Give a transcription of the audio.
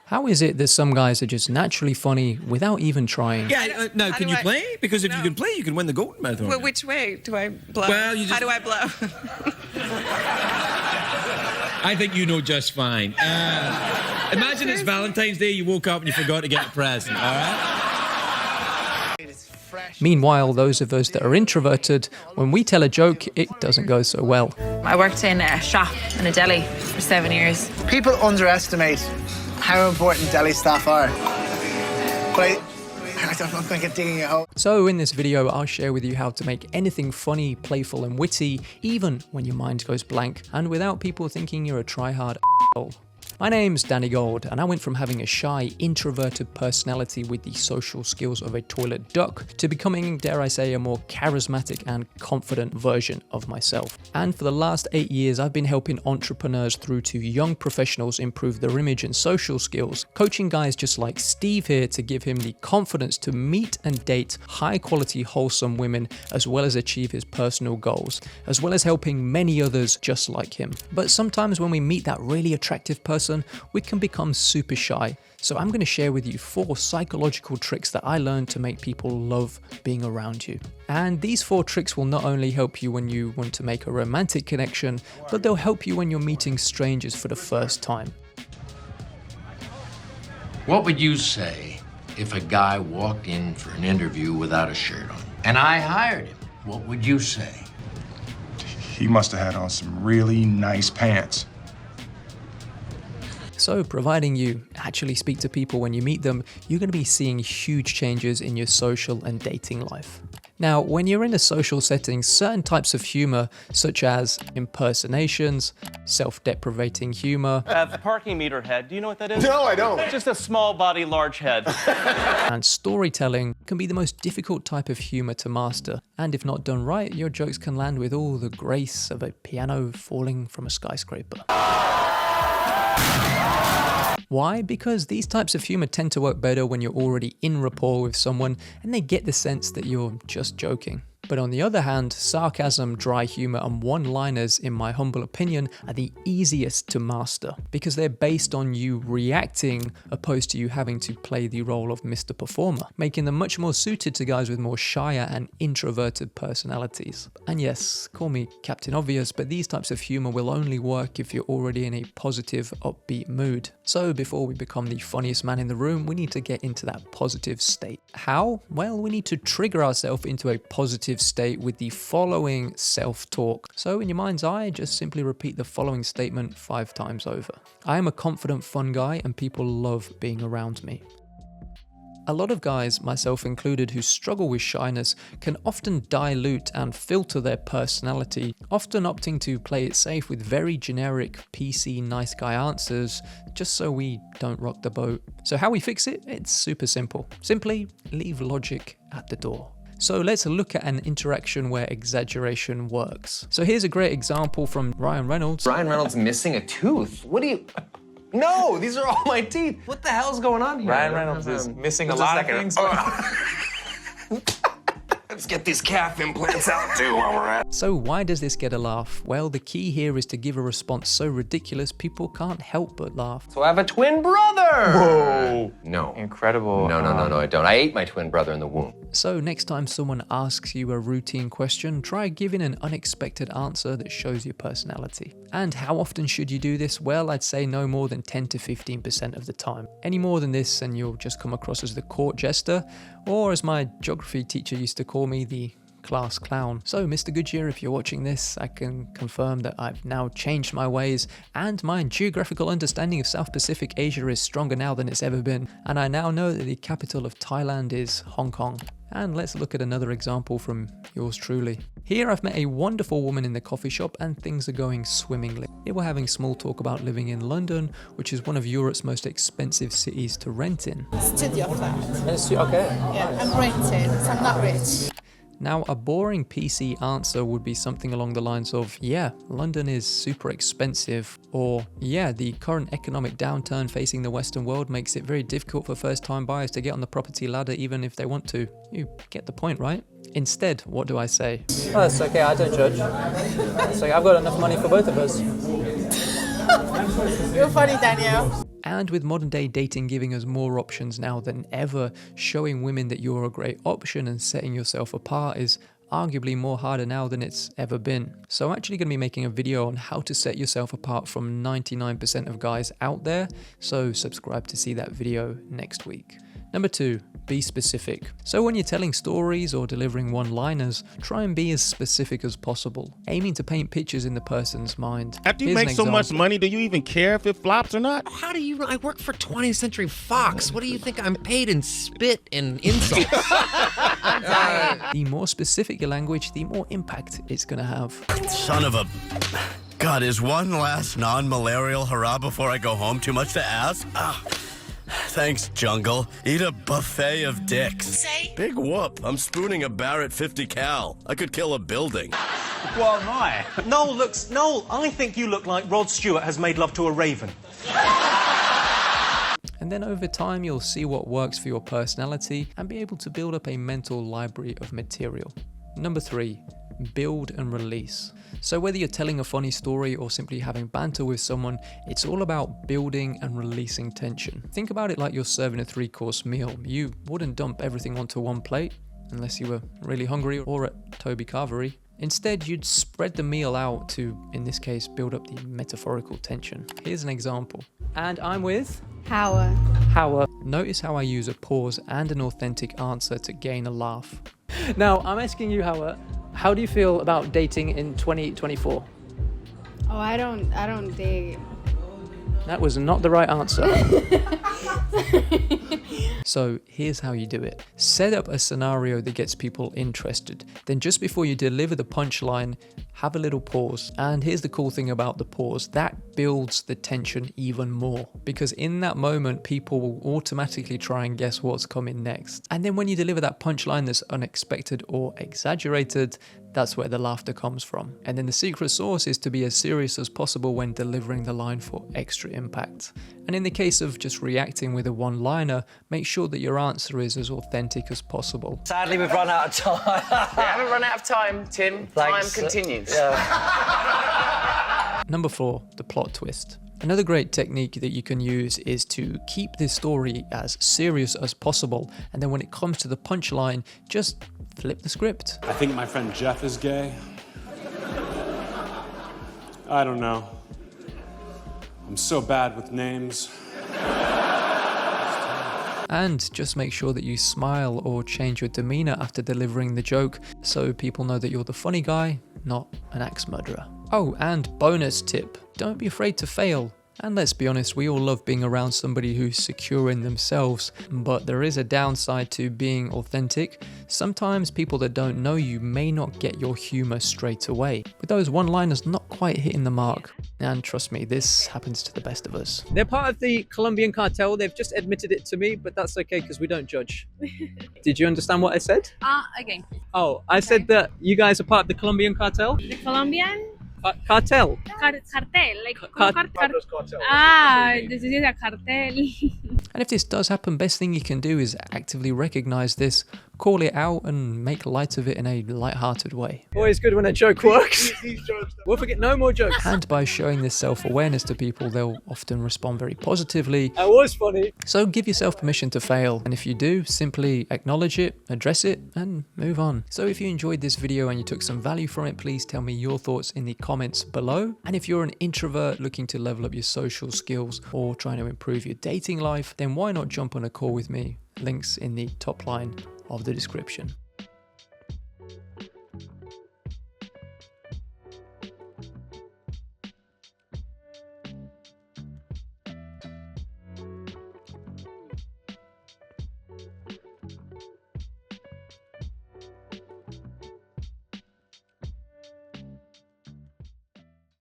How is it that some guys are just naturally funny without even trying? Yeah, no, can you play? Because if you can play, you can win the Golden Mouth order. Well, which way do I blow? Well, you just... How do I blow? I think you know just fine. Imagine it's Valentine's Day, you woke up and you forgot to get a present, all right? Meanwhile, those of us that are introverted, when we tell a joke, it doesn't go so well. I worked in a shop in a deli for 7 years. People underestimate how important deli staff are. But I'm not going to get digging a hole. So in this video, I'll share with you how to make anything funny, playful and witty, even when your mind goes blank, and without people thinking you're a try-hard asshole. My name's Danny Gold, and I went from having a shy, introverted personality with the social skills of a toilet duck to becoming, dare I say, a more charismatic and confident version of myself. And for the last 8 years, I've been helping entrepreneurs through to young professionals improve their image and social skills, coaching guys just like Steve here to give him the confidence to meet and date high-quality, wholesome women, as well as achieve his personal goals, as well as helping many others just like him. But sometimes when we meet that really attractive person, we can become super shy. So I'm going to share with you 4 psychological tricks that I learned to make people love being around you. And these 4 tricks will not only help you when you want to make a romantic connection, but they'll help you when you're meeting strangers for the first time. What would you say if a guy walked in for an interview without a shirt on? And I hired him. What would you say? He must have had on some really nice pants. So providing you actually speak to people when you meet them, you're going to be seeing huge changes in your social and dating life. Now, when you're in a social setting, certain types of humor, such as impersonations, self-deprecating humor, parking meter head, do you know what that is? No, I don't. Just a small body, large head. and storytelling can be the most difficult type of humor to master. And if not done right, your jokes can land with all the grace of a piano falling from a skyscraper. Why? Because these types of humor tend to work better when you're already in rapport with someone and they get the sense that you're just joking. But on the other hand, sarcasm, dry humor, and one-liners, in my humble opinion, are the easiest to master because they're based on you reacting opposed to you having to play the role of Mr. Performer, making them much more suited to guys with more shyer and introverted personalities. And yes, call me Captain Obvious, but these types of humor will only work if you're already in a positive, upbeat mood. So before we become the funniest man in the room, we need to get into that positive state. How? Well, we need to trigger ourselves into a positive state with the following self-talk. So in your mind's eye, just simply repeat the following statement 5 times over. I am a confident, fun guy and people love being around me. A lot of guys, myself included, who struggle with shyness can often dilute and filter their personality, often opting to play it safe with very generic PC nice guy answers, just so we don't rock the boat. So how we fix it? It's super simple. Simply leave logic at the door. So let's look at an interaction where exaggeration works. So here's a great example from Ryan Reynolds. Ryan Reynolds missing a tooth? What do you... No, these are all my teeth. What the hell's going on here? Ryan Reynolds is missing a lot of things. Let's get these calf implants out too while we're at it. So why does this get a laugh? Well, the key here is to give a response so ridiculous people can't help but laugh. So I have a twin brother! Whoa! No. Incredible. No, I don't. I ate my twin brother in the womb. So next time someone asks you a routine question, try giving an unexpected answer that shows your personality. And how often should you do this? Well, I'd say no more than 10 to 15% of the time. Any more than this and you'll just come across as the court jester, or as my geography teacher used to call me, the class clown. So Mr. Goodyear, if you're watching this, I can confirm that I've now changed my ways and my geographical understanding of South Pacific Asia is stronger now than it's ever been. And I now know that the capital of Thailand is Hong Kong. And let's look at another example from yours truly. Here I've met a wonderful woman in the coffee shop and things are going swimmingly. Here we're having small talk about living in London, which is one of Europe's most expensive cities to rent in. Studio flat. Okay. Yeah, I'm renting, so I'm not rich. Now, a boring PC answer would be something along the lines of, yeah, London is super expensive, or yeah, the current economic downturn facing the Western world makes it very difficult for first-time buyers to get on the property ladder even if they want to. You get the point, right? Instead, what do I say? Oh, it's okay, I don't judge. It's like, I've got enough money for both of us. You're funny, Daniel. And with modern day dating giving us more options now than ever, showing women that you're a great option and setting yourself apart is arguably more harder now than it's ever been. So I'm actually going to be making a video on how to set yourself apart from 99% of guys out there, so subscribe to see that video next week. Number 2, be specific. So when you're telling stories or delivering one-liners, try and be as specific as possible, aiming to paint pictures in the person's mind. After you Here's make an so much example. money, do you even care if it flops or not? How do you? I work for 20th Century Fox. What do you think I'm paid in spit and insults? The more specific your language, the more impact it's going to have. Son of a... God, is one last non-malarial hurrah before I go home too much to ask? Thanks, Jungle. Eat a buffet of dicks. Say. Big whoop. I'm spooning a Barrett 50 cal. I could kill a building. Well, my. Noel, I think you look like Rod Stewart has made love to a raven. And then over time, you'll see what works for your personality and be able to build up a mental library of material. Number 3, build and release. So whether you're telling a funny story or simply having banter with someone, it's all about building and releasing tension. Think about it like you're serving a 3-course meal. You wouldn't dump everything onto one plate unless you were really hungry or at Toby Carvery. Instead, you'd spread the meal out to, in this case, build up the metaphorical tension. Here's an example. And I'm with Power. Notice how I use a pause and an authentic answer to gain a laugh. Now, I'm asking you, how do you feel about dating in 2024? Oh, I don't date. That was not the right answer. So here's how you do it. Set up a scenario that gets people interested. Then just before you deliver the punchline, have a little pause. And here's the cool thing about the pause. That builds the tension even more. Because in that moment, people will automatically try and guess what's coming next. And then when you deliver that punchline that's unexpected or exaggerated, that's where the laughter comes from. And then the secret sauce is to be as serious as possible when delivering the line for extra impact. And in the case of just reacting with a one-liner, make sure that your answer is as authentic as possible. Sadly, we've run out of time. We haven't run out of time, Tim. Thanks. Time continues. Number 4, the plot twist. Another great technique that you can use is to keep this story as serious as possible, and then when it comes to the punchline, just flip the script. I think my friend Jeff is gay. I don't know. I'm so bad with names. And just make sure that you smile or change your demeanor after delivering the joke so people know that you're the funny guy, not an axe murderer. Oh, and bonus tip, don't be afraid to fail. And let's be honest, we all love being around somebody who's secure in themselves, but there is a downside to being authentic. Sometimes people that don't know you may not get your humor straight away, with those one-liners not quite hitting the mark. And trust me, this happens to the best of us. They're part of the Colombian cartel. They've just admitted it to me, but that's okay because we don't judge. Did you understand what I said? Again. Oh, I said that you guys are part of the Colombian cartel? The Colombian Cartel. cartel, like Cartel. this is a cartel. And if this does happen, best thing you can do is actively recognize this, call it out, and make light of it in a light-hearted way. Always good when a joke works. We'll forget no more jokes. And by showing this self-awareness to people, they'll often respond very positively. That was funny. So give yourself permission to fail. And if you do, simply acknowledge it, address it, and move on. So if you enjoyed this video and you took some value from it, please tell me your thoughts in the comments below. And if you're an introvert looking to level up your social skills or trying to improve your dating life, then why not jump on a call with me? Links in the top line of the description.